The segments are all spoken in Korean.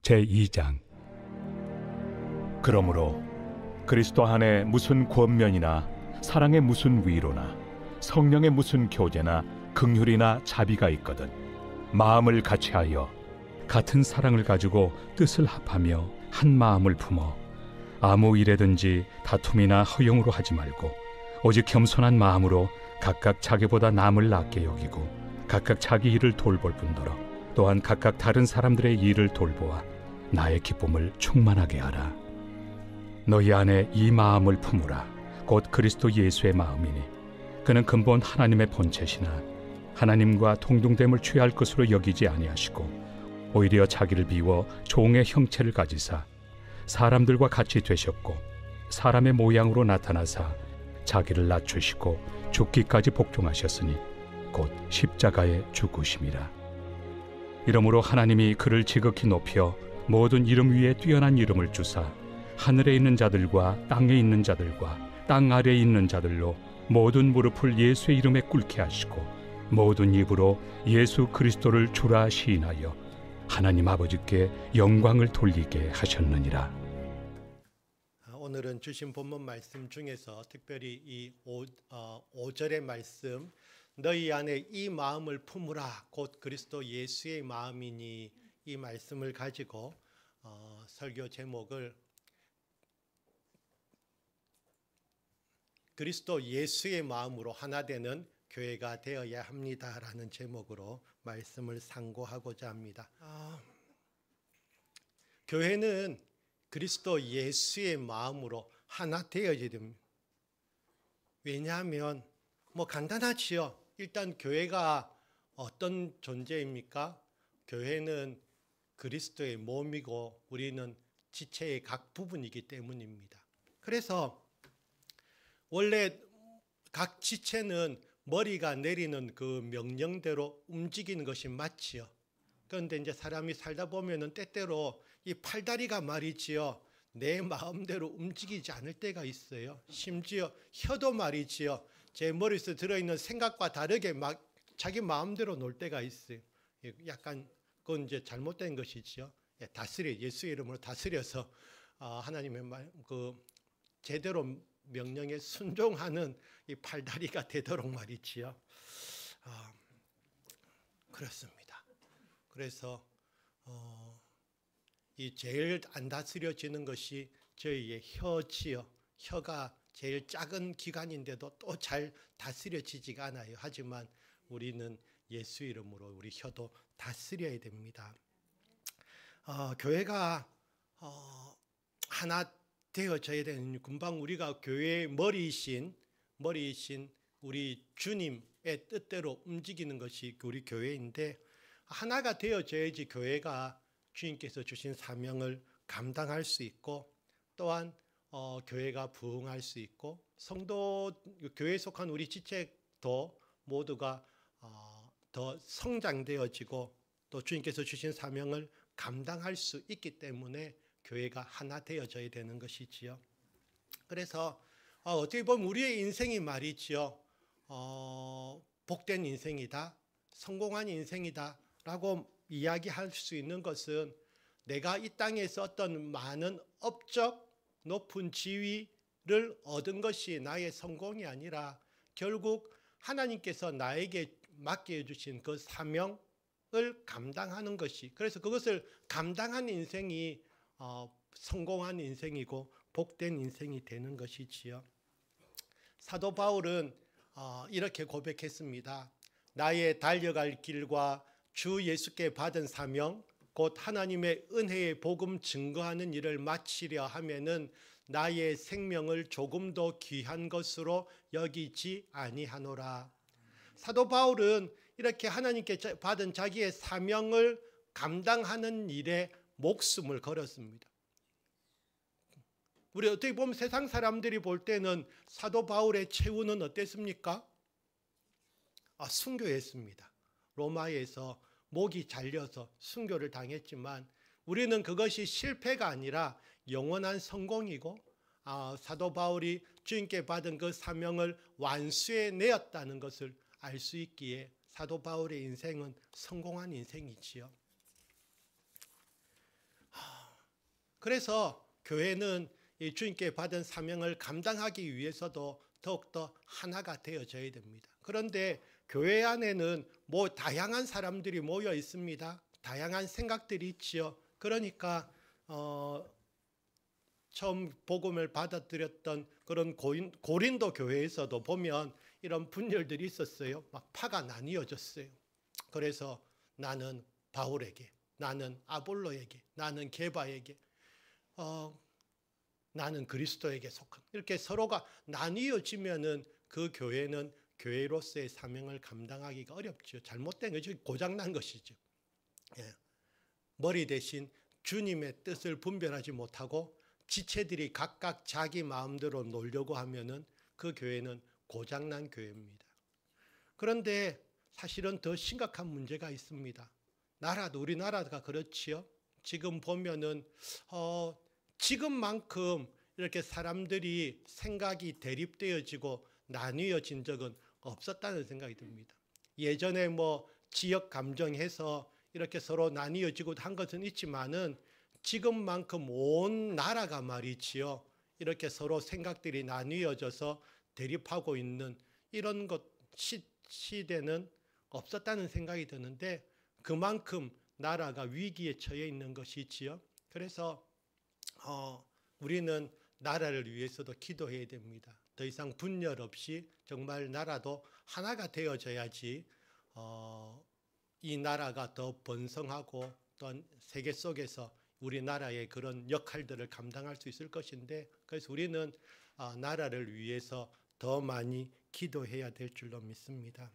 제2장. 그러므로 그리스도 안에 무슨 권면이나 사랑의 무슨 위로나 성령의 무슨 교제나 긍휼이나 자비가 있거든 마음을 같이하여 같은 사랑을 가지고 뜻을 합하며 한 마음을 품어 아무 일에든지 다툼이나 허용으로 하지 말고 오직 겸손한 마음으로 각각 자기보다 남을 낫게 여기고 각각 자기 일을 돌볼 뿐더러 또한 각각 다른 사람들의 일을 돌보아 나의 기쁨을 충만하게 하라. 너희 안에 이 마음을 품으라. 곧 그리스도 예수의 마음이니 그는 근본 하나님의 본체시나 하나님과 동등됨을 취할 것으로 여기지 아니하시고 오히려 자기를 비워 종의 형체를 가지사 사람들과 같이 되셨고 사람의 모양으로 나타나사 자기를 낮추시고 죽기까지 복종하셨으니 곧 십자가에 죽으심이라. 이러므로 하나님이 그를 지극히 높여 모든 이름 위에 뛰어난 이름을 주사 하늘에 있는 자들과 땅에 있는 자들과 땅 아래에 있는 자들로 모든 무릎을 예수의 이름에 꿇게 하시고 모든 입으로 예수 그리스도를 주라 시인하여 하나님 아버지께 영광을 돌리게 하셨느니라. 오늘은 주신 본문 말씀 중에서 특별히 이 5절의 말씀, 너희 안에 이 마음을 품으라 곧 그리스도 예수의 마음이니, 이 말씀을 가지고 설교 제목을 그리스도 예수의 마음으로 하나 되는 교회가 되어야 합니다라는 제목으로 말씀을 상고하고자 합니다. 교회는 그리스도 예수의 마음으로 하나 되어야 됩니다. 왜냐하면 간단하지요. 일단 교회가 어떤 존재입니까? 교회는 그리스도의 몸이고 우리는 지체의 각 부분이기 때문입니다. 그래서 원래 각 지체는 머리가 내리는 그 명령대로 움직이는 것이 맞지요. 그런데 이제 사람이 살다 보면은 때때로 이 팔다리가 말이지요, 내 마음대로 움직이지 않을 때가 있어요. 심지어 혀도 말이지요, 제 머릿속에 들어있는 생각과 다르게 막 자기 마음대로 놀 때가 있어요. 약간 그건 이제 잘못된 것이지요. 예수의 이름으로 다스려서 하나님의 말, 제대로 명령에 순종하는 이 팔다리가 되도록 말이지요. 그렇습니다. 그래서 이 제일 안 다스려지는 것이 저희의 혀지요. 혀가 제일 작은 기관인데도 또 잘 다스려지지가 않아요. 하지만 우리는 예수 이름으로 우리 혀도 다스려야 됩니다. 교회가 하나 되어져야 되는, 금방 우리가 교회의 머리이신 우리 주님의 뜻대로 움직이는 것이 우리 교회인데, 하나가 되어져야지 교회가 주님께서 주신 사명을 감당할 수 있고, 또한 교회가 부흥할 수 있고, 성도 교회에 속한 우리 지체도 모두가 더 성장되어지고 또 주님께서 주신 사명을 감당할 수 있기 때문에 교회가 하나 되어져야 되는 것이지요. 그래서 어떻게 보면 우리의 인생이 말이지요, 복된 인생이다, 성공한 인생이다 라고 이야기할 수 있는 것은, 내가 이 땅에서 어떤 많은 업적, 높은 지위를 얻은 것이 나의 성공이 아니라 결국 하나님께서 나에게 맡겨주신 그 사명을 감당하는 것이, 그래서 그것을 감당한 인생이 성공한 인생이고 복된 인생이 되는 것이지요. 사도 바울은 이렇게 고백했습니다. 나의 달려갈 길과 주 예수께 받은 사명, 곧 하나님의 은혜의 복음 증거하는 일을 마치려 하면은 나의 생명을 조금도 귀한 것으로 여기지 아니하노라. 사도 바울은 이렇게 하나님께 받은 자기의 사명을 감당하는 일에 목숨을 걸었습니다. 우리 어떻게 보면 세상 사람들이 볼 때는 사도 바울의 최후는 어땠습니까? 순교했습니다. 로마에서 목이 잘려서 순교를 당했지만, 우리는 그것이 실패가 아니라 영원한 성공이고, 사도 바울이 주님께 받은 그 사명을 완수해 내었다는 것을 알 수 있기에 사도 바울의 인생은 성공한 인생이지요. 그래서 교회는 이 주님께 받은 사명을 감당하기 위해서도 더욱더 하나가 되어져야 됩니다. 그런데 교회 안에는 다양한 사람들이 모여 있습니다. 다양한 생각들이 있지요. 그러니까 처음 복음을 받아들였던 그런 고린도 교회에서도 보면 이런 분열들이 있었어요. 막 파가 나뉘어졌어요. 그래서 나는 바울에게, 나는 아볼로에게, 나는 게바에게, 나는 그리스도에게 속한, 이렇게 서로가 나뉘어지면은 그 교회는 교회로서의 사명을 감당하기가 어렵죠. 잘못된 거죠. 고장난 것이죠. 예. 머리 대신 주님의 뜻을 분별하지 못하고 지체들이 각각 자기 마음대로 놀려고 하면은 그 교회는 고장난 교회입니다. 그런데 사실은 더 심각한 문제가 있습니다. 우리나라가 그렇지요. 지금 보면은 지금만큼 이렇게 사람들이 생각이 대립되어지고 나뉘어진 적은 없었다는 생각이 듭니다. 예전에 지역 감정해서 이렇게 서로 나뉘어지고 한 것은 있지만은 지금만큼 온 나라가 말이지요. 이렇게 서로 생각들이 나뉘어져서 대립하고 있는 이런 시대는 없었다는 생각이 드는데 그만큼 나라가 위기에 처해 있는 것이지요. 그래서 우리는 나라를 위해서도 기도해야 됩니다. 더 이상 분열 없이 정말 나라도 하나가 되어져야지 이 나라가 더 번성하고 또 세계 속에서 우리나라의 그런 역할들을 감당할 수 있을 것인데, 그래서 우리는 나라를 위해서 더 많이 기도해야 될 줄로 믿습니다.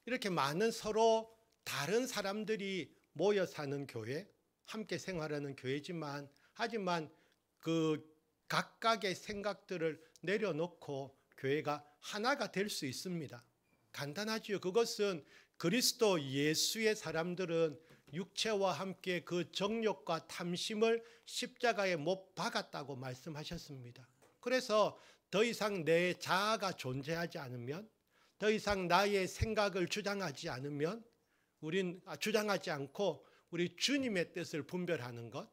이렇게 많은 서로 다른 사람들이 모여 사는 교회, 함께 생활하는 교회지만, 하지만 그 각각의 생각들을 내려놓고 교회가 하나가 될 수 있습니다. 간단하지요. 그것은 그리스도 예수의 사람들은 육체와 함께 그 정욕과 탐심을 십자가에 못 박았다고 말씀하셨습니다. 그래서 더 이상 내 자아가 존재하지 않으면, 더 이상 나의 생각을 주장하지 않으면, 주장하지 않고 우리 주님의 뜻을 분별하는 것.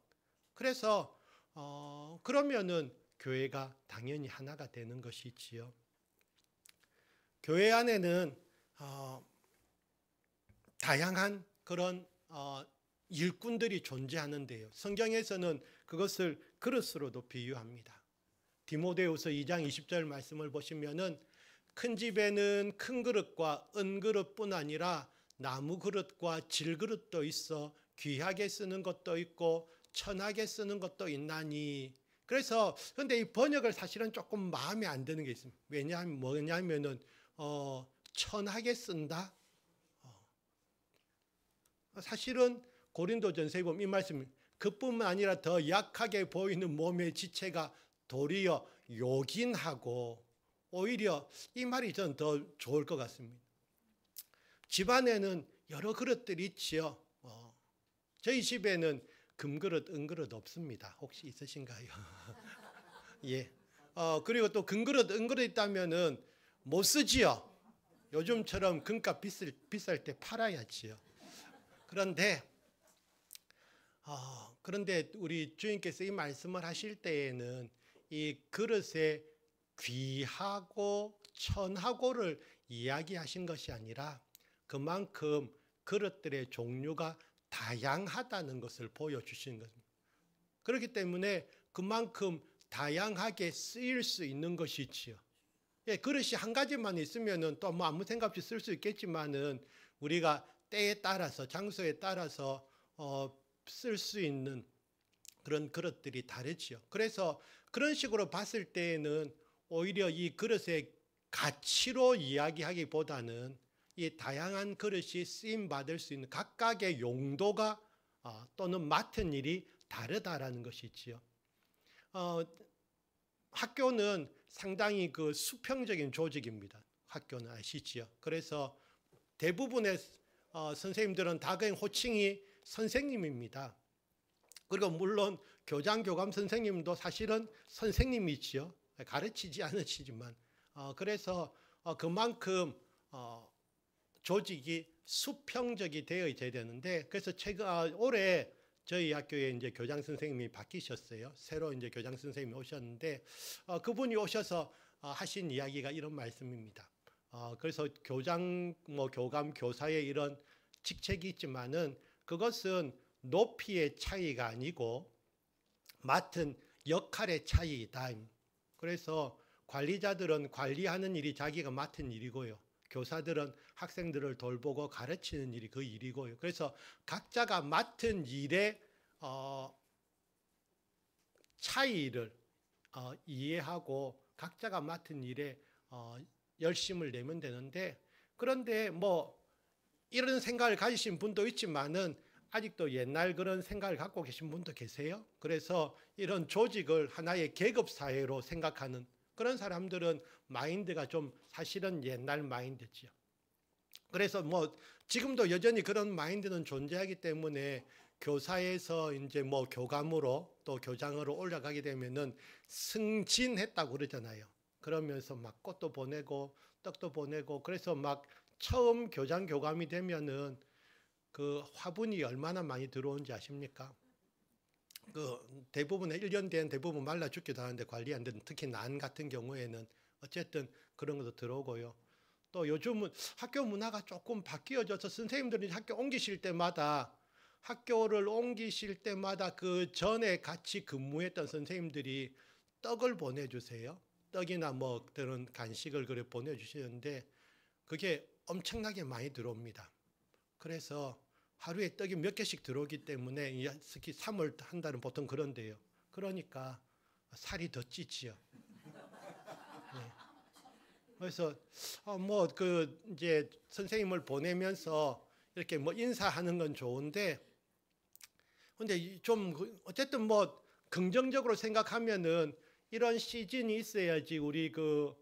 그래서 그러면은 교회가 당연히 하나가 되는 것이지요. 교회 안에는 다양한 그런 일꾼들이 존재하는데요. 성경에서는 그것을 그릇으로도 비유합니다. 디모데후서 2장 20절 말씀을 보시면은 큰 집에는 큰 그릇과 은그릇뿐 아니라 나무 그릇과 질그릇도 있어 귀하게 쓰는 것도 있고 천하게 쓰는 것도 있나니. 그래서 근데 이 번역을 사실은 조금 마음에 안 드는 게 있습니다. 뭐냐면은 천하게 쓴다. 사실은 고린도전서에 보면 이 말씀, 그뿐만 아니라 더 약하게 보이는 몸의 지체가 도리어 요긴하고, 오히려 이 말이 전 더 좋을 것 같습니다. 집안에는 여러 그릇들이 있지요. 저희 집에는 금그릇, 은그릇 없습니다. 혹시 있으신가요? 예. 그리고 또 금그릇, 은그릇 있다면은 못 쓰지요. 요즘처럼 금값 비쌀 때 팔아야지요. 그런데 우리 주님께서 이 말씀을 하실 때에는 이 그릇의 귀하고 천하고를 이야기하신 것이 아니라 그만큼 그릇들의 종류가 다양하다는 것을 보여주시는 것입니다. 그렇기 때문에 그만큼 다양하게 쓰일 수 있는 것이지요. 예, 그릇이 한 가지만 있으면은 또 아무 생각 없이 쓸 수 있겠지만은 우리가 때에 따라서, 장소에 따라서 쓸 수 있는 그런 그릇들이 다르지요. 그래서 그런 식으로 봤을 때에는 오히려 이 그릇의 가치로 이야기하기보다는 이 다양한 그릇이 쓰임 받을 수 있는 각각의 용도가 또는 맡은 일이 다르다라는 것이지요. 학교는 상당히 그 수평적인 조직입니다. 학교는 아시지요. 그래서 대부분의 선생님들은 다 그냥 호칭이 선생님입니다. 그리고 물론 교장, 교감 선생님도 사실은 선생님이지요. 가르치지 않으시지만. 그래서 그만큼 조직이 수평적이 되어야 되는데, 그래서 올해 저희 학교에 이제 교장 선생님이 바뀌셨어요. 새로 이제 교장 선생님이 오셨는데, 그분이 오셔서 하신 이야기가 이런 말씀입니다. 그래서 교장, 교감, 교사의 이런 직책이 있지만은 그것은 높이의 차이가 아니고 맡은 역할의 차이이다. 그래서 관리자들은 관리하는 일이 자기가 맡은 일이고요. 교사들은 학생들을 돌보고 가르치는 일이 그 일이고요. 그래서 각자가 맡은 일의 차이를 이해하고 각자가 맡은 일에 열심을 내면 되는데, 그런데 이런 생각을 가지신 분도 있지만은 아직도 옛날 그런 생각을 갖고 계신 분도 계세요. 그래서 이런 조직을 하나의 계급 사회로 생각하는 그런 사람들은 마인드가 좀 사실은 옛날 마인드지요. 그래서 지금도 여전히 그런 마인드는 존재하기 때문에 교사에서 이제 교감으로 또 교장으로 올라가게 되면은 승진했다고 그러잖아요. 그러면서 막 꽃도 보내고 떡도 보내고, 그래서 막 처음 교장 교감이 되면은 그 화분이 얼마나 많이 들어온지 아십니까? 그 대부분의 1년 된 대부분 말라 죽기도 하는데 관리 안 되는, 특히 난 같은 경우에는 어쨌든 그런 것도 들어오고요. 또 요즘은 학교 문화가 조금 바뀌어져서 선생님들이 학교를 옮기실 때마다 그 전에 같이 근무했던 선생님들이 떡을 보내주세요. 떡이나 그런 간식을 그래 보내주시는데 그게 엄청나게 많이 들어옵니다. 그래서 하루에 떡이 몇 개씩 들어오기 때문에 특히 3월 한 달은 보통 그런데요. 그러니까 살이 더 찌지요. 네. 그래서 이제 선생님을 보내면서 이렇게 인사하는 건 좋은데, 근데 좀 어쨌든 긍정적으로 생각하면은 이런 시즌이 있어야지 우리 그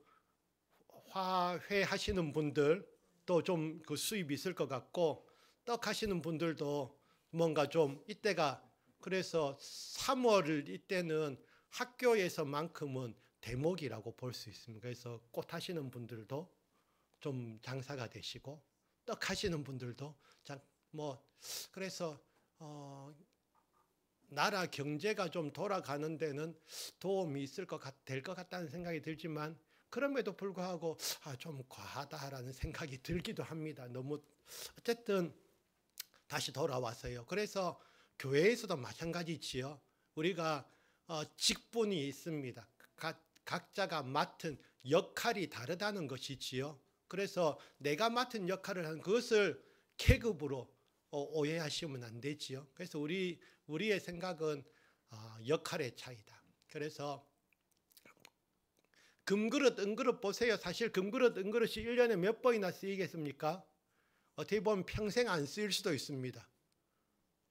화훼 하시는 분들 또 좀 그 수입이 있을 것 같고, 떡 하시는 분들도 뭔가 좀 이때가, 그래서 3월 이때는 학교에서만큼은 대목이라고 볼 수 있습니다. 그래서 꽃 하시는 분들도 좀 장사가 되시고 떡 하시는 분들도 그래서 나라 경제가 좀 돌아가는 데는 도움이 될 것 같다는 생각이 들지만, 그럼에도 불구하고 좀 과하다라는 생각이 들기도 합니다. 너무 어쨌든 다시 돌아와서요. 그래서 교회에서도 마찬가지지요. 우리가 직분이 있습니다. 각자가 맡은 역할이 다르다는 것이지요. 그래서 내가 맡은 역할을 하는 그것을 계급으로 오해하시면 안 되지요. 그래서 우리의 생각은 역할의 차이다. 그래서 금그릇, 은그릇 보세요. 사실 금그릇, 은그릇이 1년에 몇 번이나 쓰이겠습니까? 어떻게 보면 평생 안 쓰일 수도 있습니다.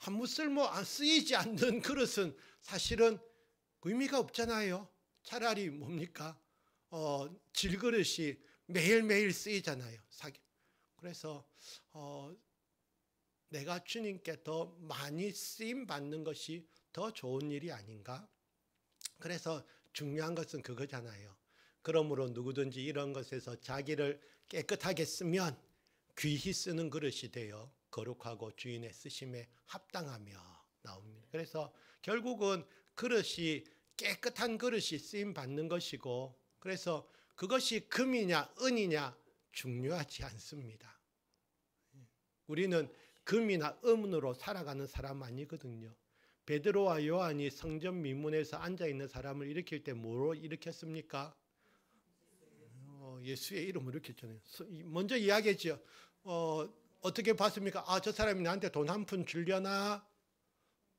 아무 쓸모 안 쓰이지 않는 그릇은 사실은 의미가 없잖아요. 차라리 뭡니까? 질그릇이 매일매일 쓰이잖아요. 그래서 내가 주님께 더 많이 쓰임 받는 것이 더 좋은 일이 아닌가? 그래서 중요한 것은 그거잖아요. 그러므로 누구든지 이런 것에서 자기를 깨끗하게 쓰면 귀히 쓰는 그릇이 되어 거룩하고 주인의 쓰심에 합당하며 나옵니다. 그래서 결국은 깨끗한 그릇이 쓰임 받는 것이고, 그래서 그것이 금이냐 은이냐 중요하지 않습니다. 우리는 금이나 은으로 살아가는 사람 아니거든요. 베드로와 요한이 성전 미문에서 앉아있는 사람을 일으킬 때 뭐로 일으켰습니까? 예수의 이름으로 일으켰잖아요. 먼저 이야기했죠. 어떻게 봤습니까? 저 사람이 나한테 돈 한 푼 주려나?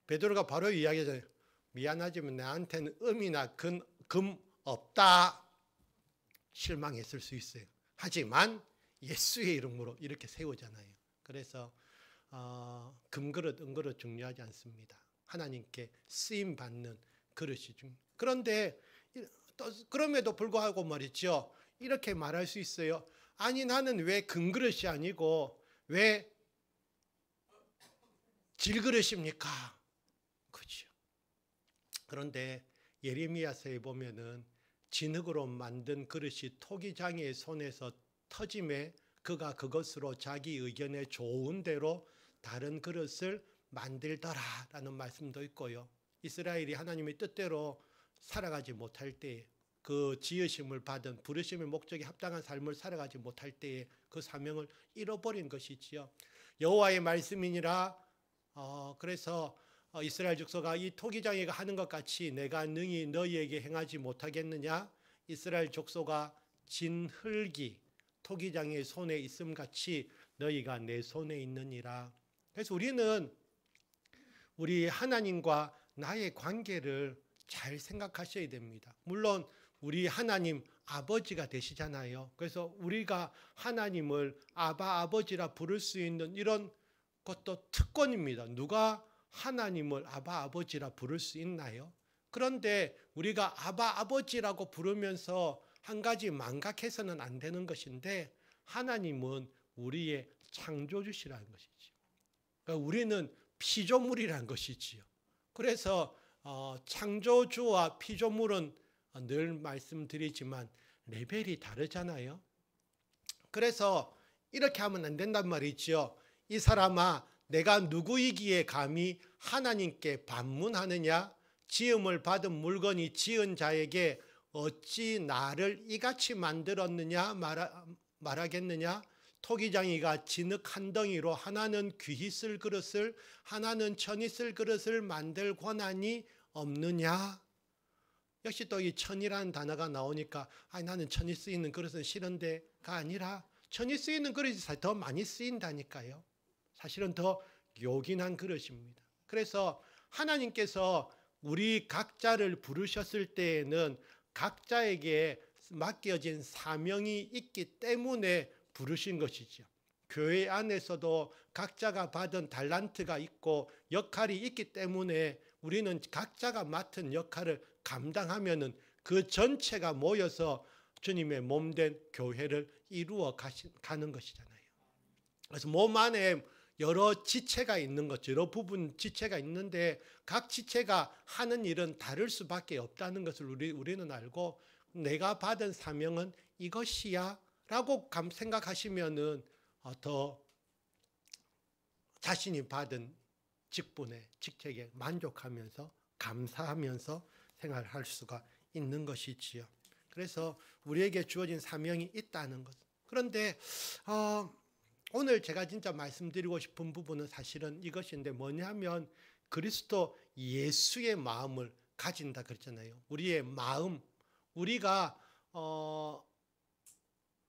베드로가 바로 이야기하잖아요. 미안하지만 나한테는 음이나 금 없다. 실망했을 수 있어요. 하지만 예수의 이름으로 이렇게 세우잖아요. 그래서 금그릇, 은그릇 중요하지 않습니다. 하나님께 쓰임받는 그릇이 그런데 그럼에도 불구하고 말이죠. 이렇게 말할 수 있어요. 아니 나는 왜 금그릇이 아니고 왜 질그릇입니까? 그죠. 그런데 예레미야서에 보면은 진흙으로 만든 그릇이 토기장이의 손에서 터짐에 그가 그것으로 자기 의견에 좋은 대로 다른 그릇을 만들더라라는 말씀도 있고요. 이스라엘이 하나님의 뜻대로 살아가지 못할 때에, 그 지으심을 받은 부르심의 목적에 합당한 삶을 살아가지 못할 때에 그 사명을 잃어버린 것이지요. 여호와의 말씀이니라. 그래서 이스라엘 족속아, 이 토기장이가 하는 것 같이 내가 능히 너희에게 행하지 못하겠느냐? 이스라엘 족속아, 진흙이 토기장의 손에 있음 같이 너희가 내 손에 있느니라. 그래서 우리는 우리 하나님과 나의 관계를 잘 생각하셔야 됩니다. 물론 우리 하나님 아버지가 되시잖아요. 그래서 우리가 하나님을 아바 아버지라 부를 수 있는 이런 것도 특권입니다. 누가 하나님을 아바 아버지라 부를 수 있나요? 그런데 우리가 아바 아버지라고 부르면서 한 가지 망각해서는 안 되는 것인데, 하나님은 우리의 창조주시라는 것이죠. 그러니까 우리는 피조물이라는 것이지요. 그래서 창조주와 피조물은 늘 말씀드리지만 레벨이 다르잖아요. 그래서 이렇게 하면 안 된단 말이죠. 이 사람아, 내가 누구이기에 감히 하나님께 반문하느냐? 지음을 받은 물건이 지은 자에게 어찌 나를 이같이 만들었느냐 말하겠느냐? 토기장이가 진흙 한 덩이로 하나는 귀히 쓸 그릇을, 하나는 천이 쓸 그릇을 만들 권한이 없느냐? 역시 또 이 천이라는 단어가 나오니까 나는 천이 쓰이는 그릇은 싫은데가 아니라, 천이 쓰이는 그릇이 더 많이 쓰인다니까요. 사실은 더 요긴한 그릇입니다. 그래서 하나님께서 우리 각자를 부르셨을 때에는 각자에게 맡겨진 사명이 있기 때문에 부르신 것이죠. 교회 안에서도 각자가 받은 달란트가 있고 역할이 있기 때문에 우리는 각자가 맡은 역할을 감당하면은 그 전체가 모여서 주님의 몸된 교회를 이루어 가는 것이잖아요. 그래서 몸 안에 여러 지체가 있는 거죠. 여러 부분 지체가 있는데 각 지체가 하는 일은 다를 수밖에 없다는 것을 우리는 알고, 내가 받은 사명은 이것이야 라고 생각하시면은 더 자신이 받은 직분에, 직책에 만족하면서 감사하면서 생활할 수가 있는 것이지요. 그래서 우리에게 주어진 사명이 있다는 것. 그런데 오늘 제가 진짜 말씀드리고 싶은 부분은 사실은 이것인데, 뭐냐면 그리스도 예수의 마음을 가진다 그랬잖아요. 우리의 마음, 우리가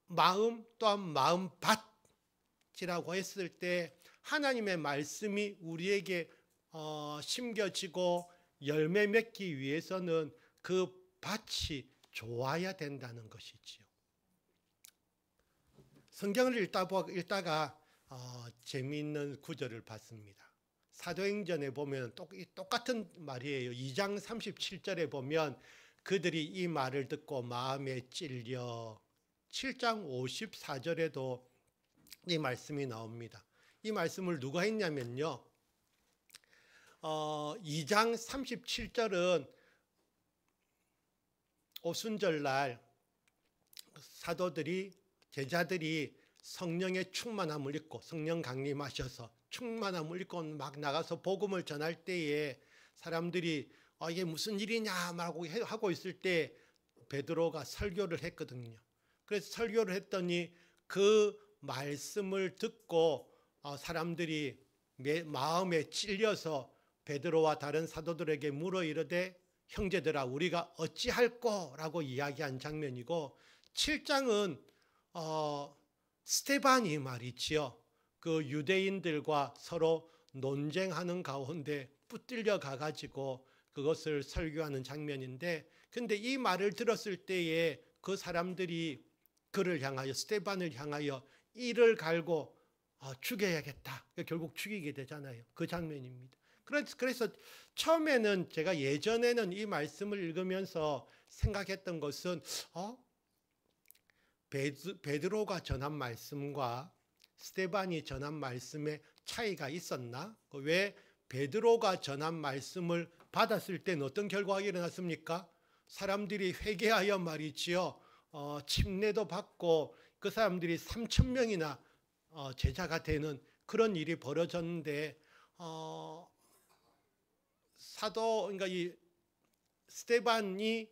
마음 또한 마음밭이라고 했을 때 하나님의 말씀이 우리에게 심겨지고 열매 맺기 위해서는 그 밭이 좋아야 된다는 것이지요. 성경을 읽다가 재미있는 구절을 봤습니다. 사도행전에 보면 똑같은 말이에요. 2장 37절에 보면 그들이 이 말을 듣고 마음에 찔려. 7장 54절에도 이 말씀이 나옵니다. 이 말씀을 누가 했냐면요, 2장 37절은 오순절날 사도들이, 제자들이 성령의 충만함을 입고, 성령 강림하셔서 충만함을 입고 막 나가서 복음을 전할 때에 사람들이 이게 무슨 일이냐 하고 있을 때 베드로가 설교를 했거든요. 그래서 설교를 했더니 그 말씀을 듣고 사람들이 마음에 찔려서 베드로와 다른 사도들에게 물어 이르되 형제들아 우리가 어찌할꼬 라고 이야기한 장면이고, 7장은 스데반이 말이지요, 그 유대인들과 서로 논쟁하는 가운데 붙들려 가가지고 그것을 설교하는 장면인데, 근데 이 말을 들었을 때에 그 사람들이 그를 향하여, 스데반을 향하여 이를 갈고 죽여야겠다, 결국 죽이게 되잖아요. 그 장면입니다. 그래서 처음에는 제가 예전에는 이 말씀을 읽으면서 생각했던 것은 베드로가 전한 말씀과 스데반이 전한 말씀에 차이가 있었나? 왜 베드로가 전한 말씀을 받았을 때는 어떤 결과가 일어났습니까? 사람들이 회개하여 말이지요, 침례도 받고 그 사람들이 3천 명이나 제자가 되는 그런 일이 벌어졌는데 그러니까 이 스데반이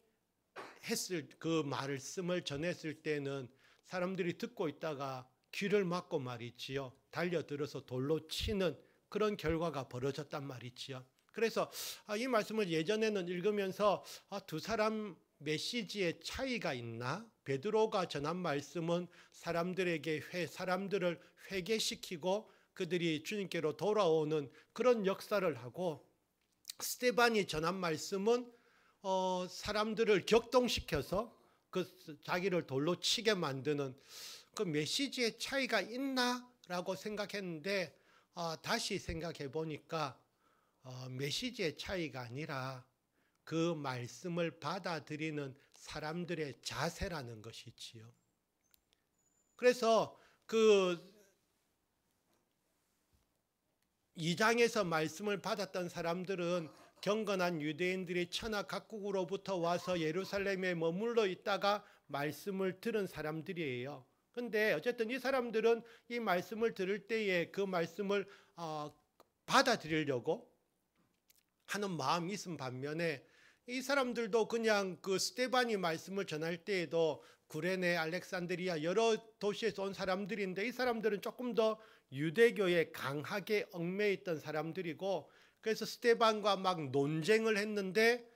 했을 그 말씀을 전했을 때는 사람들이 듣고 있다가 귀를 막고 말이지요. 달려들어서 돌로 치는 그런 결과가 벌어졌단 말이지요. 그래서 이 말씀을 예전에는 읽으면서 두 사람 메시지의 차이가 있나? 베드로가 전한 말씀은 사람들을 회개시키고 그들이 주님께로 돌아오는 그런 역사를 하고, 스데반이 전한 말씀은 사람들을 격동시켜서 자기를 돌로 치게 만드는 그 메시지의 차이가 있나라고 생각했는데, 다시 생각해 보니까 메시지의 차이가 아니라 그 말씀을 받아들이는 사람들의 자세라는 것이지요. 그래서 그 2장에서 말씀을 받았던 사람들은 경건한 유대인들이 천하 각국으로부터 와서 예루살렘에 머물러 있다가 말씀을 들은 사람들이에요. 근데 어쨌든 이 사람들은 이 말씀을 들을 때에 그 말씀을 받아들이려고 하는 마음이 있은 반면에, 이 사람들도 그냥 그 스데반이 말씀을 전할 때에도 구레네, 알렉산드리아 여러 도시에서 온 사람들인데, 이 사람들은 조금 더 유대교에 강하게 얽매여 있던 사람들이고, 그래서 스데반과 막 논쟁을 했는데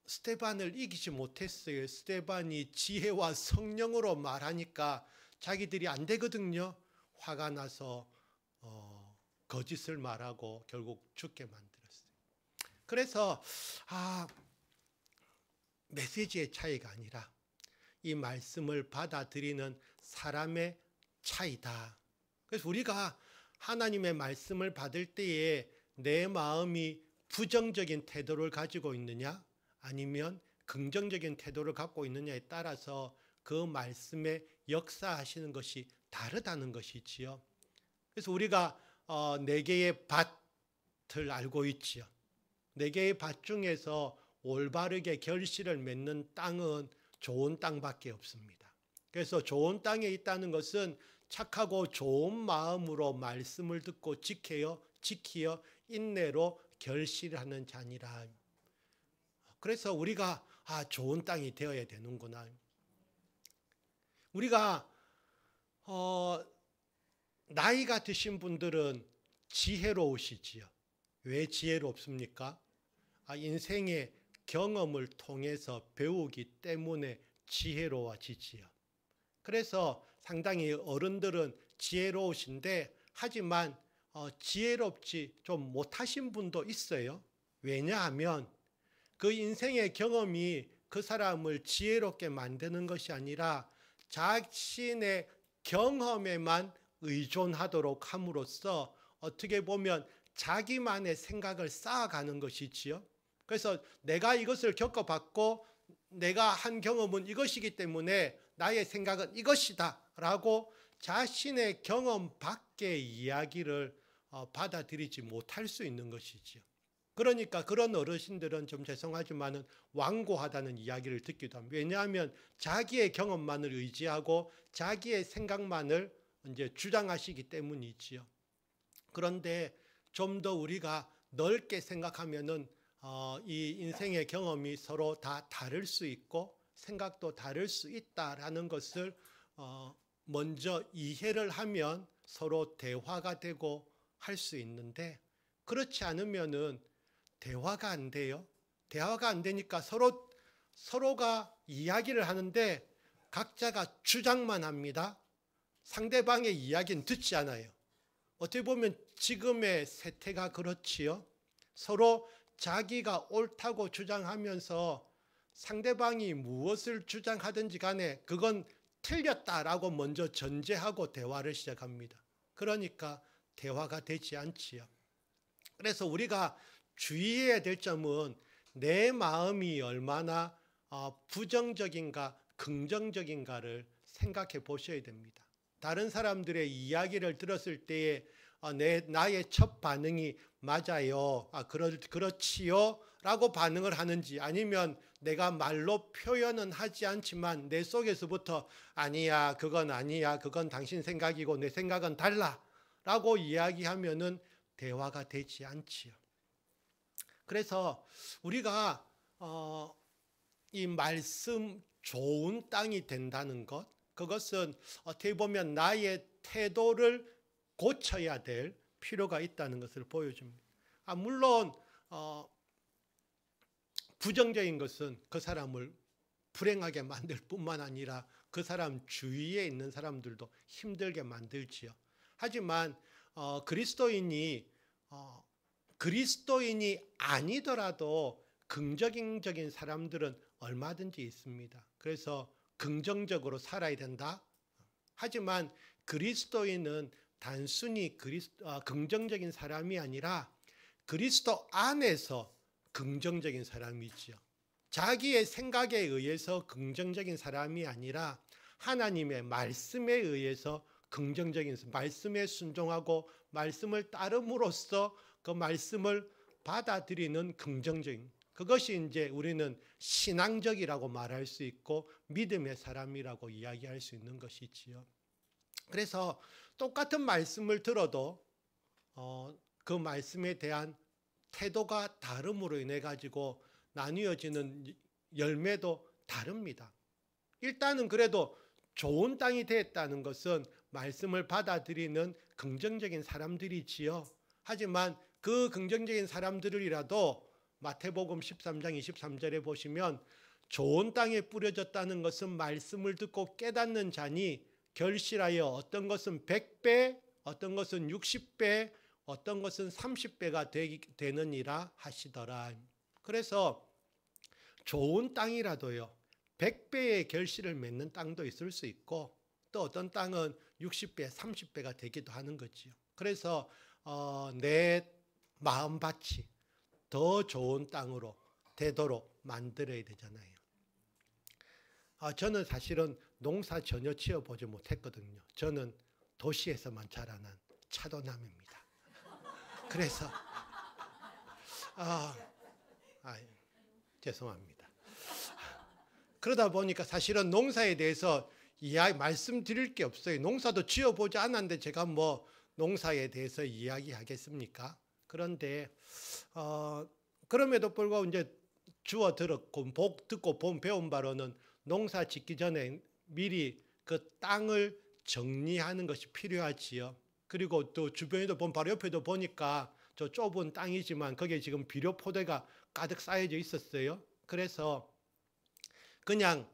스데반을 이기지 못했어요. 스데반이 지혜와 성령으로 말하니까 자기들이 안 되거든요. 화가 나서 거짓을 말하고 결국 죽게 만들었어요. 그래서 메시지의 차이가 아니라 이 말씀을 받아들이는 사람의 차이다. 그래서 우리가 하나님의 말씀을 받을 때에 내 마음이 부정적인 태도를 가지고 있느냐 아니면 긍정적인 태도를 갖고 있느냐에 따라서 그 말씀에 역사하시는 것이 다르다는 것이지요. 그래서 우리가 4개의 밭을 알고 있지요. 4개의 밭 중에서 올바르게 결실을 맺는 땅은 좋은 땅밖에 없습니다. 그래서 좋은 땅에 있다는 것은 착하고 좋은 마음으로 말씀을 듣고 지키어 인내로 결실하는 자니라. 그래서 우리가 좋은 땅이 되어야 되는구나. 우리가 나이가 드신 분들은 지혜로우시지요. 왜 지혜롭습니까? 인생의 경험을 통해서 배우기 때문에 지혜로워지지요. 그래서 상당히 어른들은 지혜로우신데, 하지만 지혜롭지 좀 못하신 분도 있어요. 왜냐하면 그 인생의 경험이 그 사람을 지혜롭게 만드는 것이 아니라 자신의 경험에만 의존하도록 함으로써 어떻게 보면 자기만의 생각을 쌓아가는 것이지요. 그래서 내가 이것을 겪어봤고 내가 한 경험은 이것이기 때문에 나의 생각은 이것이다 라고 자신의 경험 밖의 이야기를 받아들이지 못할 수 있는 것이지요. 그러니까 그런 어르신들은 좀 죄송하지만은 완고하다는 이야기를 듣기도 합니다. 왜냐하면 자기의 경험만을 의지하고 자기의 생각만을 이제 주장하시기 때문이지요. 그런데 좀 더 우리가 넓게 생각하면은 이 인생의 경험이 서로 다 다를 수 있고 생각도 다를 수 있다라는 것을 먼저 이해를 하면 서로 대화가 되고 할 수 있는데, 그렇지 않으면은 대화가 안 돼요. 대화가 안 되니까 서로가 이야기를 하는데 각자가 주장만 합니다. 상대방의 이야기는 듣지 않아요. 어떻게 보면 지금의 세태가 그렇지요. 서로 자기가 옳다고 주장하면서 상대방이 무엇을 주장하든지 간에 그건 틀렸다라고 먼저 전제하고 대화를 시작합니다. 그러니까 대화가 되지 않지요. 그래서 우리가 주의해야 될 점은 내 마음이 얼마나 부정적인가 긍정적인가를 생각해 보셔야 됩니다. 다른 사람들의 이야기를 들었을 때에 나의 첫 반응이 맞아요, 그렇지요 라고 반응을 하는지, 아니면 내가 말로 표현은 하지 않지만 내 속에서부터 아니야, 그건 아니야, 그건 당신 생각이고 내 생각은 달라 라고 이야기하면은 대화가 되지 않지요. 그래서 우리가 이 말씀 좋은 땅이 된다는 것, 그것은 어떻게 보면 나의 태도를 고쳐야 될 필요가 있다는 것을 보여줍니다. 물론 부정적인 것은 그 사람을 불행하게 만들 뿐만 아니라 그 사람 주위에 있는 사람들도 힘들게 만들지요. 하지만 그리스도인이 아니더라도 긍정적인 사람들은 얼마든지 있습니다. 그래서 긍정적으로 살아야 된다. 하지만 그리스도인은 단순히 긍정적인 사람이 아니라 그리스도 안에서 긍정적인 사람이지요. 자기의 생각에 의해서 긍정적인 사람이 아니라 하나님의 말씀에 의해서 긍정적인, 말씀에 순종하고 말씀을 따름으로써 그 말씀을 받아들이는 긍정적인, 그것이 이제 우리는 신앙적이라고 말할 수 있고 믿음의 사람이라고 이야기할 수 있는 것이지요. 그래서 똑같은 말씀을 들어도 그 말씀에 대한 태도가 다름으로 인해 가지고 나뉘어지는 열매도 다릅니다. 일단은 그래도 좋은 땅이 됐다는 것은 말씀을 받아들이는 긍정적인 사람들이지요. 하지만 그 긍정적인 사람들이라도 마태복음 13장 23절에 보시면 좋은 땅에 뿌려졌다는 것은 말씀을 듣고 깨닫는 자니 결실하여 어떤 것은 100배, 어떤 것은 60배, 어떤 것은 30배가 되느니라 하시더라. 그래서 좋은 땅이라도요, 100배의 결실을 맺는 땅도 있을 수 있고 또 어떤 땅은 60배, 30배가 되기도 하는 거지요. 그래서 내 마음밭이 더 좋은 땅으로 되도록 만들어야 되잖아요. 저는 사실은 농사 전혀 지어보지 못했거든요. 저는 도시에서만 자라난 차도남입니다. 그래서 죄송합니다. 그러다 보니까 사실은 농사에 대해서 말씀드릴 게 없어요. 농사도 지어보지 않았는데 제가 뭐 농사에 대해서 이야기하겠습니까? 그런데 그럼에도 불구하고 이제 주워 들었고 듣고 배운 바로는 농사 짓기 전에 미리 그 땅을 정리하는 것이 필요하지요. 그리고 또 주변에도 바로 옆에도 보니까 저 좁은 땅이지만 거기에 지금 비료 포대가 가득 쌓여져 있었어요. 그래서 그냥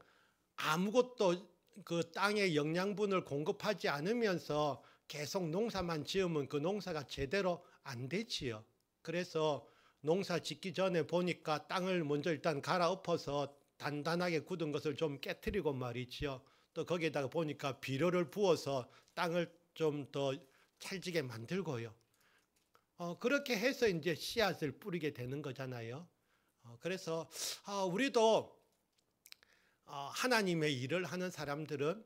아무것도 그 땅에 영양분을 공급하지 않으면서 계속 농사만 지으면 그 농사가 제대로 안 되지요. 그래서 농사 짓기 전에 보니까 땅을 먼저 일단 갈아엎어서 단단하게 굳은 것을 좀 깨트리고 말이지요. 또 거기에다가 보니까 비료를 부어서 땅을 좀 더 찰지게 만들고요. 그렇게 해서 이제 씨앗을 뿌리게 되는 거잖아요. 그래서 우리도 하나님의 일을 하는 사람들은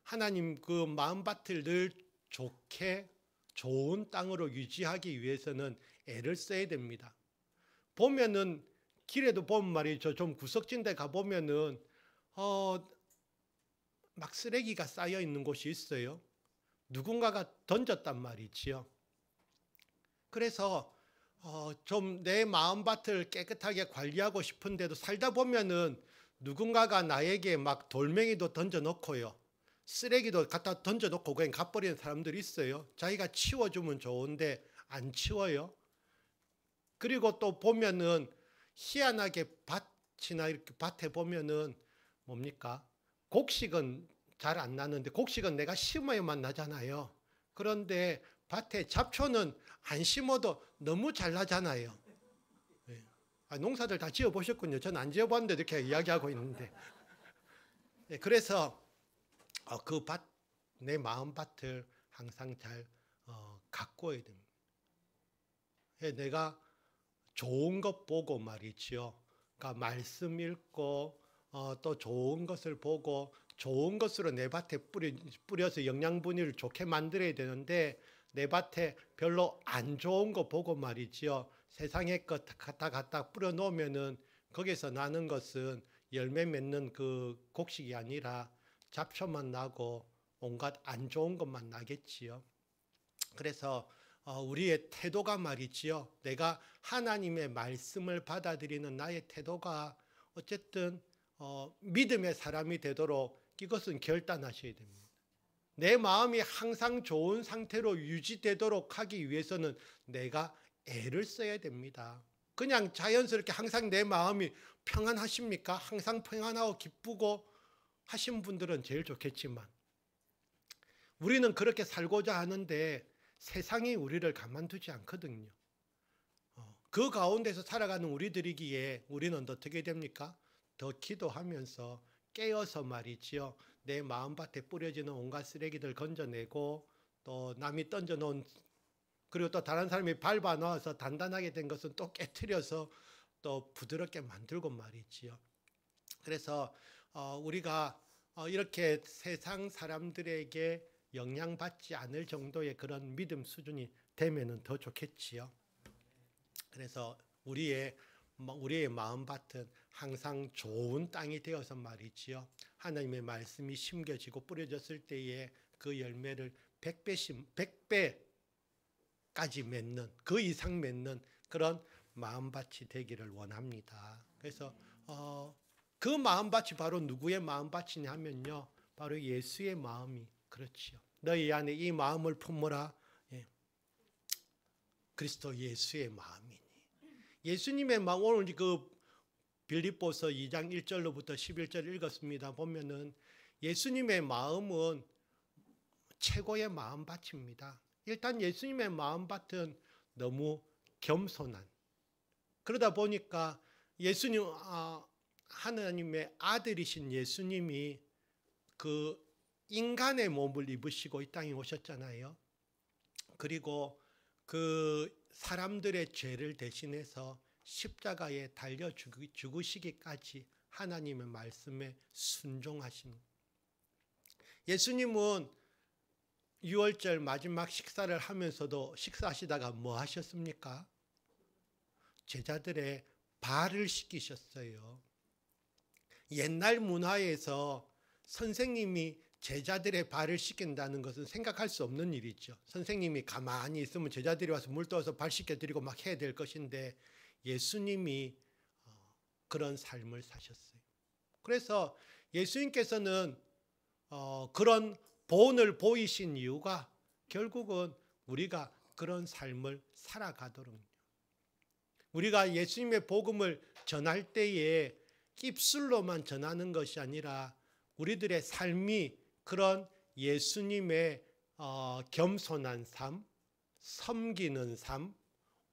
하나님 그 마음밭을 늘 좋게 좋은 땅으로 유지하기 위해서는 애를 써야 됩니다. 보면은 길에도 보면 말이죠. 좀 구석진 데 가보면은 막 쓰레기가 쌓여 있는 곳이 있어요. 누군가가 던졌단 말이지요. 그래서 좀 내 마음밭을 깨끗하게 관리하고 싶은데도 살다 보면은 누군가가 나에게 막 돌멩이도 던져놓고요, 쓰레기도 갖다 던져놓고 그냥 가버리는 사람들이 있어요. 자기가 치워주면 좋은데 안 치워요. 그리고 또 보면은 희한하게 밭이나 이렇게 밭에 보면은 뭡니까? 곡식은 잘 안 나는데 곡식은 내가 심어야만 나잖아요. 그런데 밭에 잡초는 안 심어도 너무 잘 나잖아요. 농사들 다 지어보셨군요. 저는 안 지어봤는데 이렇게 이야기하고 있는데. 그래서 그 밭, 내 마음밭을 항상 잘 가꿔야 됩니다. 내가 좋은 것 보고 말이죠. 그러니까 말씀 읽고 또 좋은 것을 보고 좋은 것으로 내 밭에 뿌려서 영양분을 좋게 만들어야 되는데 내 밭에 별로 안 좋은 거 보고 말이죠. 세상의 것 갖다 뿌려 놓으면은 거기서 나는 것은 열매 맺는 그 곡식이 아니라 잡초만 나고 온갖 안 좋은 것만 나겠지요. 그래서 우리의 태도가 말이지요. 내가 하나님의 말씀을 받아들이는 나의 태도가 어쨌든 믿음의 사람이 되도록 이것은 결단하셔야 됩니다. 내 마음이 항상 좋은 상태로 유지되도록 하기 위해서는 내가 애를 써야 됩니다. 그냥 자연스럽게 항상 내 마음이 평안하십니까? 항상 평안하고 기쁘고 하신 분들은 제일 좋겠지만 우리는 그렇게 살고자 하는데 세상이 우리를 가만두지 않거든요. 그 가운데서 살아가는 우리들이기에 우리는 어떻게 됩니까? 더 기도하면서 깨어서 말이지요. 내 마음밭에 뿌려지는 온갖 쓰레기들 건져내고 또 남이 던져놓은 그리고 또 다른 사람이 밟아 넣어서 단단하게 된 것은 또 깨트려서 또 부드럽게 만들고 말이지요. 그래서 우리가 이렇게 세상 사람들에게 영향받지 않을 정도의 그런 믿음 수준이 되면은 더 좋겠지요. 그래서 우리의 마음밭은 항상 좋은 땅이 되어서 말이지요. 하나님의 말씀이 심겨지고 뿌려졌을 때에 그 열매를 100배까지 맺는, 그 이상 맺는 그런 마음밭이 되기를 원합니다. 그래서 그 마음밭이 바로 누구의 마음밭이냐 하면요. 바로 예수의 마음이 그렇지요. 너희 안에 이 마음을 품으라. 예. 그리스도 예수의 마음이니. 예수님의 마음, 오늘 그 빌립보서 2장 1절로부터 11절 읽었습니다. 보면은 예수님의 마음은 최고의 마음밭입니다. 일단 예수님의 마음밭은 너무 겸손한. 그러다 보니까 예수님, 하나님의 아들이신 예수님이 그 인간의 몸을 입으시고 이 땅에 오셨잖아요. 그리고 그 사람들의 죄를 대신해서 십자가에 달려 죽으시기까지 하나님의 말씀에 순종하신. 예수님은 유월절 마지막 식사를 하면서도 식사하시다가 뭐 하셨습니까? 제자들의 발을 씻기셨어요. 옛날 문화에서 선생님이 제자들의 발을 씻긴다는 것은 생각할 수 없는 일이죠. 선생님이 가만히 있으면 제자들이 와서 물 떠서 발 씻겨드리고 막 해야 될 것인데 예수님이 그런 삶을 사셨어요. 그래서 예수님께서는 그런 본을 보이신 이유가 결국은 우리가 그런 삶을 살아가도록, 우리가 예수님의 복음을 전할 때에 입술로만 전하는 것이 아니라 우리들의 삶이 그런 예수님의 겸손한 삶, 섬기는 삶,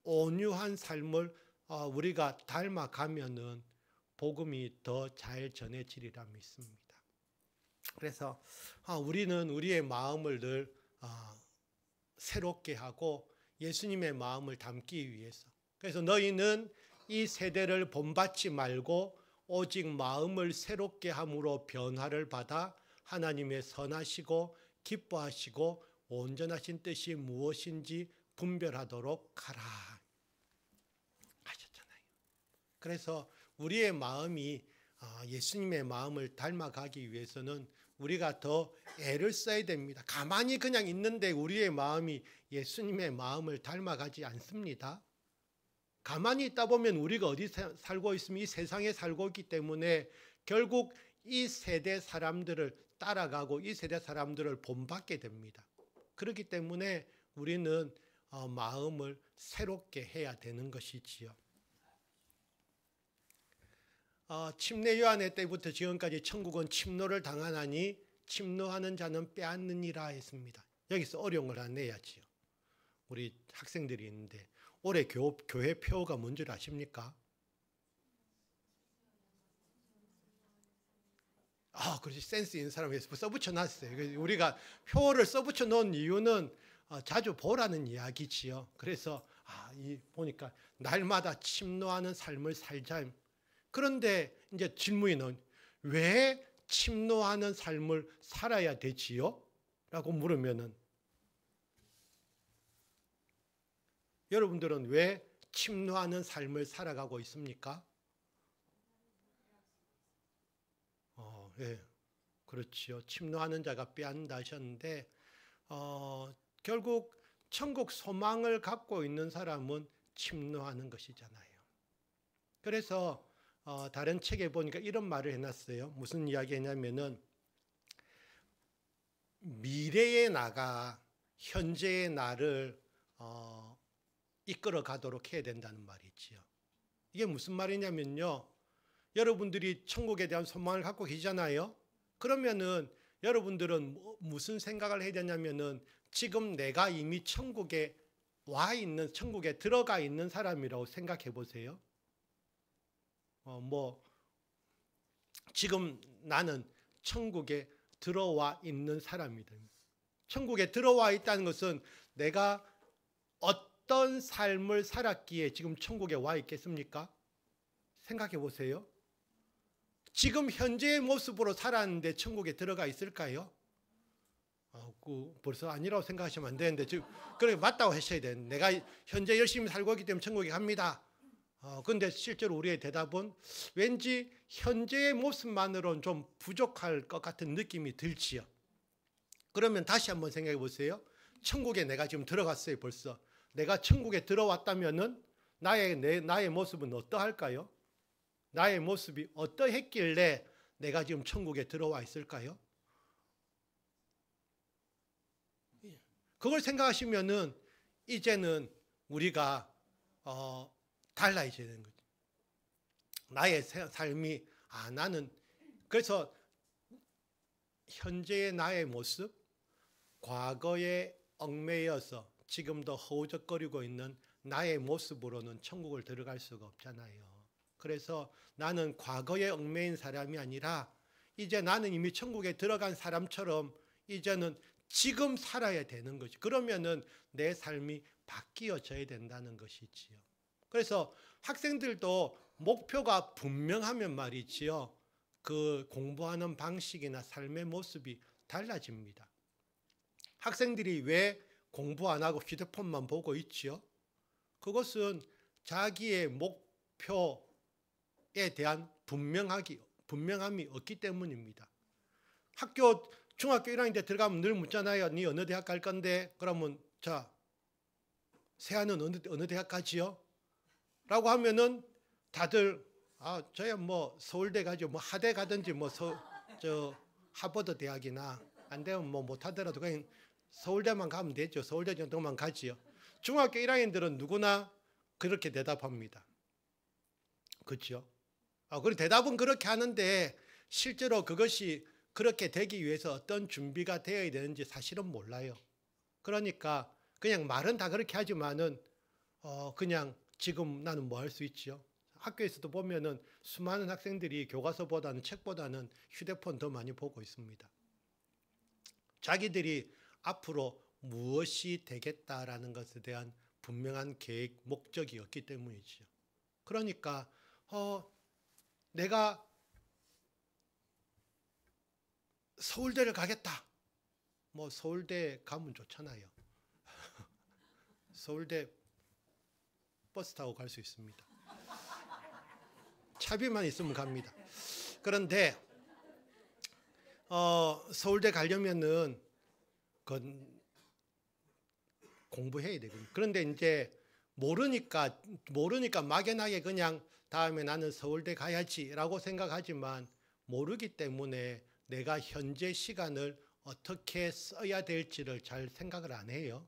온유한 삶을 우리가 닮아가면은 복음이 더 잘 전해지리라 믿습니다. 그래서 우리는 우리의 마음을 늘 새롭게 하고 예수님의 마음을 담기 위해서, 그래서 너희는 이 세대를 본받지 말고 오직 마음을 새롭게 함으로 변화를 받아 하나님의 선하시고 기뻐하시고 온전하신 뜻이 무엇인지 분별하도록 하라 하셨잖아요. 그래서 우리의 마음이 예수님의 마음을 닮아가기 위해서는 우리가 더 애를 써야 됩니다. 가만히 그냥 있는데 우리의 마음이 예수님의 마음을 닮아가지 않습니다. 가만히 있다 보면 우리가 어디 살고 있으면 이 세상에 살고 있기 때문에 결국 이 세대 사람들을 따라가고 이 세대 사람들을 본받게 됩니다. 그렇기 때문에 우리는 마음을 새롭게 해야 되는 것이지요. 침례 요한의 때부터 지금까지 천국은 침노를 당하나니 침노하는 자는 빼앗느니라 했습니다. 여기서 어려운 걸 안 내야지요. 우리 학생들이 있는데 올해 교회 표가 뭔지 아십니까? 그렇지. 센스 있는 사람이 써붙여 놨어요. 우리가 표를 써붙여 놓은 이유는 자주 보라는 이야기지요. 그래서 보니까 날마다 침노하는 삶을 살자. 그런데 이제 질문이 나오니 왜 침노하는 삶을 살아야 되지요? 라고 물으면은 여러분들은 왜 침노하는 삶을 살아가고 있습니까? 예, 그렇지요. 침노하는 자가 빼앗는다 하셨는데 결국 천국 소망을 갖고 있는 사람은 침노하는 것이잖아요. 그래서 다른 책에 보니까 이런 말을 해놨어요. 무슨 이야기 했냐면은 미래의 나가 현재의 나를 이끌어 가도록 해야 된다는 말이지요. 이게 무슨 말이냐면요. 여러분들이 천국에 대한 소망을 갖고 계시잖아요. 그러면은 여러분들은 무슨 생각을 해야 되냐면은 지금 내가 이미 천국에 와 있는, 천국에 들어가 있는 사람이라고 생각해 보세요. 지금 나는 천국에 들어와 있는 사람이다. 천국에 들어와 있다는 것은 내가 어떤 삶을 살았기에 지금 천국에 와 있겠습니까? 생각해 보세요. 지금 현재의 모습으로 살았는데 천국에 들어가 있을까요? 벌써 아니라고 생각하시면 안 되는데, 그래 맞다고 하셔야 돼요. 내가 현재 열심히 살고 있기 때문에 천국에 갑니다. 근데 실제로 우리의 대답은 왠지 현재의 모습만으로는 좀 부족할 것 같은 느낌이 들지요. 그러면 다시 한번 생각해 보세요. 천국에 내가 지금 들어갔어요. 벌써 내가 천국에 들어왔다면은 나의 모습은 어떠할까요? 나의 모습이 어떠했길래 내가 지금 천국에 들어와 있을까요? 그걸 생각하시면은 이제는 우리가 달라져야 되는 거죠. 나의 삶이 나는 그래서 현재의 나의 모습, 과거에 얽매여서 지금도 허우적거리고 있는 나의 모습으로는 천국을 들어갈 수가 없잖아요. 그래서 나는 과거에 얽매인 사람이 아니라 이제 나는 이미 천국에 들어간 사람처럼 이제는 지금 살아야 되는 거지. 그러면은 내 삶이 바뀌어져야 된다는 것이지요. 그래서 학생들도 목표가 분명하면 말이지요. 그 공부하는 방식이나 삶의 모습이 달라집니다. 학생들이 왜 공부 안 하고 휴대폰만 보고 있지요? 그것은 자기의 목표에 대한 분명함이 없기 때문입니다. 중학교 1학년 때 들어가면 늘 묻잖아요. 네 어느 대학 갈 건데? 그러면 자, 세아는 어느 대학 가지요? 라고 하면은 다들 저야 뭐 서울대 가죠. 뭐 하대 가든지 하버드 대학이나 안 되면 뭐 못하더라도 그냥 서울대만 가면 되죠. 서울대 정도만 가지요. 중학교 1학년들은 누구나 그렇게 대답합니다. 그렇죠? 그리고 대답은 그렇게 하는데 실제로 그것이 그렇게 되기 위해서 어떤 준비가 되어야 되는지 사실은 몰라요. 그러니까 그냥 말은 다 그렇게 하지만은 그냥 지금 나는 뭐 할 수 있지요? 학교에서도 보면은 수많은 학생들이 교과서보다는 책보다는 휴대폰 더 많이 보고 있습니다. 자기들이 앞으로 무엇이 되겠다라는 것에 대한 분명한 계획, 목적이 없기 때문이죠. 그러니까 내가 서울대를 가겠다. 뭐 서울대 가면 좋잖아요. 서울대 버스 타고 갈 수 있습니다. 차비만 있으면 갑니다. 그런데 서울대 가려면은 공부해야 되거든요. 그런데 이제 모르니까 막연하게 그냥 다음에 나는 서울대 가야지라고 생각하지만 모르기 때문에 내가 현재 시간을 어떻게 써야 될지를 잘 생각을 안 해요.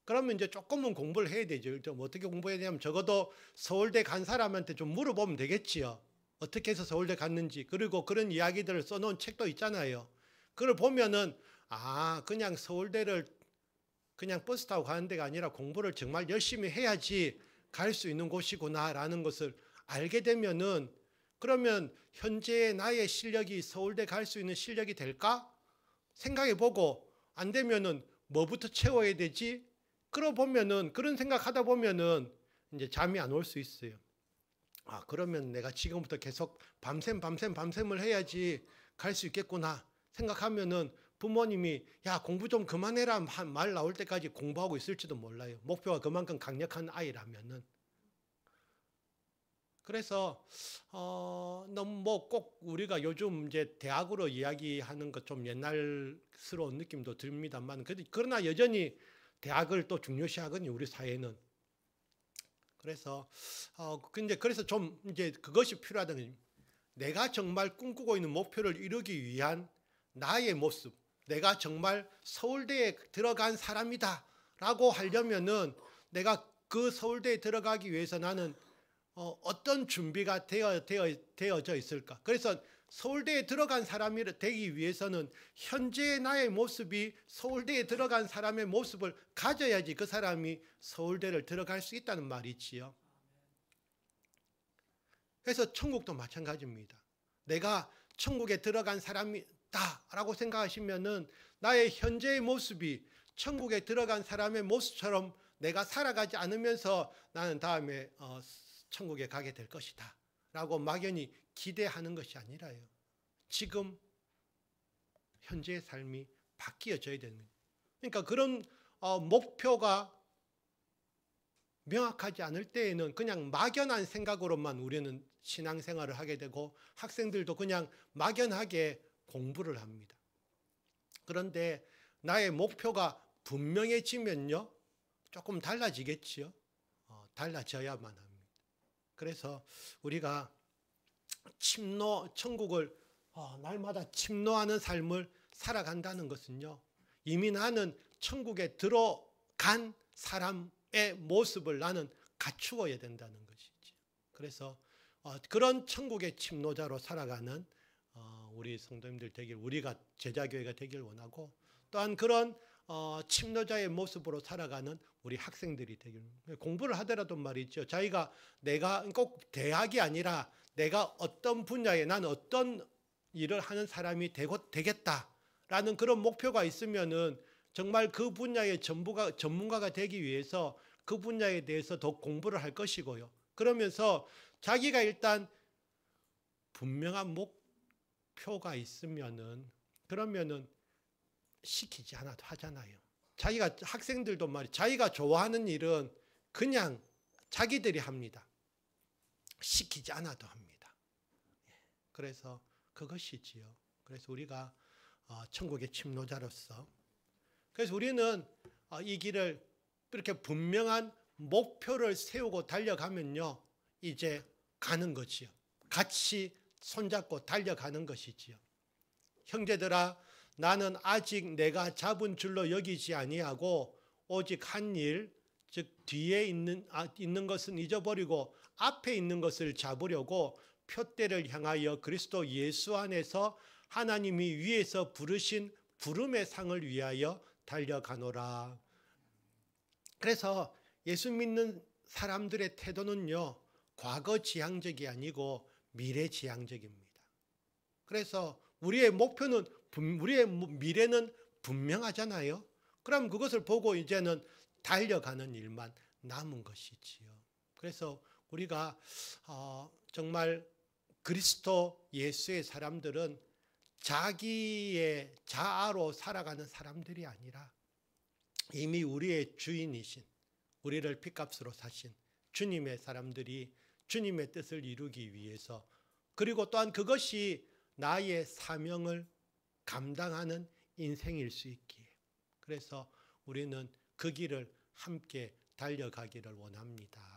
그러면 이제 조금은 공부를 해야 되죠. 좀 어떻게 공부해야 되냐면 적어도 서울대 간 사람한테 좀 물어보면 되겠지요. 어떻게 해서 서울대 갔는지. 그리고 그런 이야기들을 써놓은 책도 있잖아요. 그걸 보면은 그냥 서울대를 그냥 버스 타고 가는 데가 아니라 공부를 정말 열심히 해야지 갈 수 있는 곳이구나라는 것을 알게 되면은 그러면 현재의 나의 실력이 서울대 갈 수 있는 실력이 될까? 생각해보고 안 되면은 뭐부터 채워야 되지? 그러보면은 그런 생각하다 보면은 이제 잠이 안 올 수 있어요. 그러면 내가 지금부터 계속 밤샘을 해야지 갈 수 있겠구나 생각하면은 부모님이 야 공부 좀 그만해라 말 나올 때까지 공부하고 있을지도 몰라요. 목표가 그만큼 강력한 아이라면은. 그래서 너무 뭐 꼭 우리가 요즘 이제 대학으로 이야기하는 것 좀 옛날스러운 느낌도 듭니다만, 그러나 여전히 대학을 또 중요시하거든요, 우리 사회는. 그래서 근데 그래서 좀 이제 그것이 필요하다는 거예요. 내가 정말 꿈꾸고 있는 목표를 이루기 위한 나의 모습, 내가 정말 서울대에 들어간 사람이다라고 하려면은 내가 그 서울대에 들어가기 위해서 나는 어떤 준비가 되어져 있을까? 그래서 서울대에 들어간 사람이 되기 위해서는 현재의 나의 모습이 서울대에 들어간 사람의 모습을 가져야지 그 사람이 서울대를 들어갈 수 있다는 말이지요. 그래서 천국도 마찬가지입니다. 내가 천국에 들어간 사람이다라고 생각하시면은 나의 현재의 모습이 천국에 들어간 사람의 모습처럼 내가 살아가지 않으면서 나는 다음에 천국에 가게 될 것이다 라고 막연히 기대하는 것이 아니라요. 지금 현재의 삶이 바뀌어져야 되는 거예요. 그러니까 그런 목표가 명확하지 않을 때에는 그냥 막연한 생각으로만 우리는 신앙생활을 하게 되고 학생들도 그냥 막연하게 공부를 합니다. 그런데 나의 목표가 분명해지면요, 조금 달라지겠지요. 달라져야만 합니다. 그래서 우리가 천국을 날마다 침노하는 삶을 살아간다는 것은요, 이미 나는 천국에 들어간 사람의 모습을 나는 갖추어야 된다는 것이죠. 그래서 그런 천국의 침노자로 살아가는 우리 성도님들 되길, 우리가 제자교회가 되길 원하고, 또한 그런 침노자의 모습으로 살아가는 우리 학생들이 되길, 공부를 하더라도 말이죠, 자기가 내가 꼭 대학이 아니라 내가 어떤 분야에 나는 어떤 일을 하는 사람이 되겠다라는 그런 목표가 있으면은 정말 그 분야의 전문가가 되기 위해서 그 분야에 대해서 더 공부를 할 것이고요. 그러면서 자기가 일단 분명한 목표가 있으면은 그러면은 시키지 않아도 하잖아요. 자기가, 학생들도 말이에요, 자기가 좋아하는 일은 그냥 자기들이 합니다. 시키지 않아도 합니다. 그래서 그것이지요. 그래서 우리가 천국의 침노자로서, 그래서 우리는 이 길을 이렇게 분명한 목표를 세우고 달려가면요, 이제 가는 거지요. 같이 손잡고 달려가는 것이지요. 형제들아, 나는 아직 내가 잡은 줄로 여기지 아니하고 오직 한 일, 즉 뒤에 있는 것은 잊어버리고 앞에 있는 것을 잡으려고 표대를 향하여 그리스도 예수 안에서 하나님이 위에서 부르신 부름의 상을 위하여 달려가노라. 그래서 예수 믿는 사람들의 태도는요, 과거 지향적이 아니고 미래 지향적입니다. 그래서 우리의 목표는, 우리의 미래는 분명하잖아요. 그럼 그것을 보고 이제는 달려가는 일만 남은 것이지요. 그래서 우리가 정말 그리스도 예수의 사람들은 자기의 자아로 살아가는 사람들이 아니라 이미 우리의 주인이신, 우리를 핏값으로 사신 주님의 사람들이 주님의 뜻을 이루기 위해서, 그리고 또한 그것이 나의 사명을 감당하는 인생일 수 있기에, 그래서 우리는 그 길을 함께 달려가기를 원합니다.